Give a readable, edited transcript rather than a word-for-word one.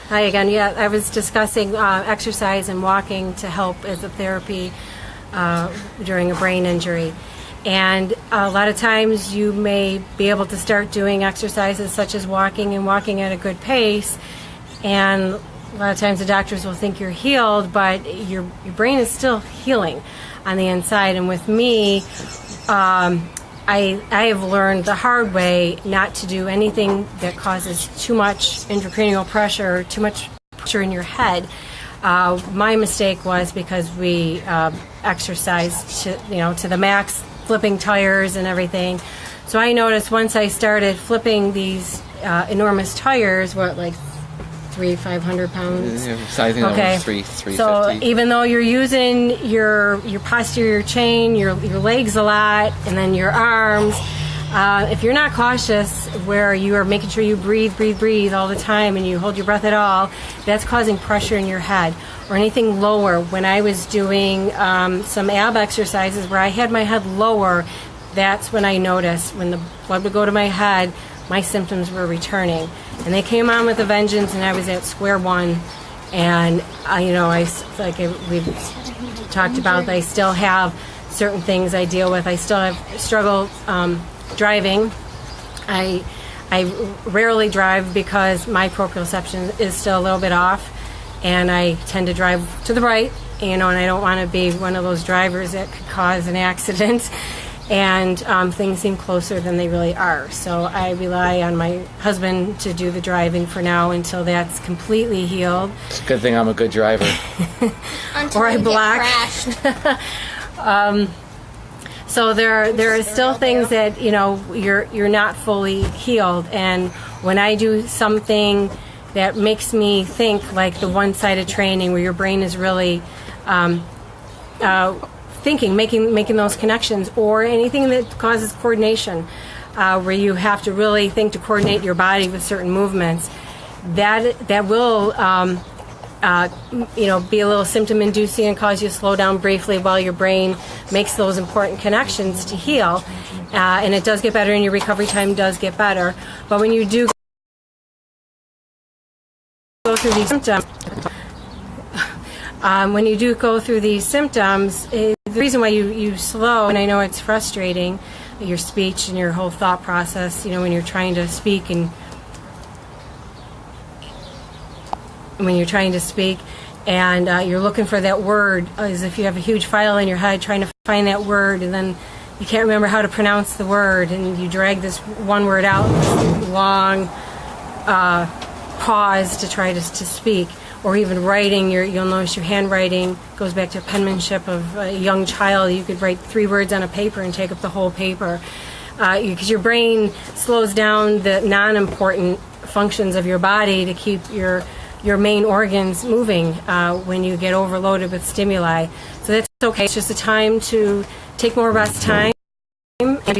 Hi again. Yeah, I was discussing exercise and walking to help as a therapy during a brain injury. And a lot of times you may be able to start doing exercises such as walking and walking at a good pace. And a lot of times the doctors will think you're healed, but your brain is still healing on the inside. And with me, I have learned the hard way not to do anything that causes too much intracranial pressure, too much pressure in your head. My mistake was because we exercised to the max, flipping tires and everything. So I noticed once I started flipping these enormous tires, like 500 pounds. Yeah, I think okay. 350. So even though you're using your posterior chain, your legs a lot, and then your arms, if you're not cautious, where you are making sure you breathe all the time, and you hold your breath at all, that's causing pressure in your head. Or anything lower. When I was doing some ab exercises where I had my head lower, that's when I noticed when the blood would go to my head, my symptoms were returning. And they came on with a vengeance, and I was at square one. And, we've talked about, I still have certain things I deal with. I still have struggle driving. I rarely drive because my proprioception is still a little bit off. And I tend to drive to the right, and I don't want to be one of those drivers that could cause an accident. And things seem closer than they really are. So I rely on my husband to do the driving for now until that's completely healed. It's a good thing I'm a good driver. Or I block. So there are still things that you're not fully healed. And when I do something that makes me think like the one-sided training where your brain is really thinking, making those connections, or anything that causes coordination, where you have to really think to coordinate your body with certain movements, that will be a little symptom-inducing and cause you to slow down briefly while your brain makes those important connections to heal. And it does get better, and your recovery time does get better. But when you do go through these symptoms, the reason why you slow, and I know it's frustrating, your speech and your whole thought process, when you're trying to speak and you're looking for that word, as if you have a huge file in your head trying to find that word, and then you can't remember how to pronounce the word, and you drag this one word out, long pause to try to speak. Or even writing, you'll notice your handwriting goes back to penmanship of a young child. You could write 3 words on a paper and take up the whole paper. Because your brain slows down the non-important functions of your body to keep your main organs moving when you get overloaded with stimuli. So that's okay. It's just a time to take more rest time and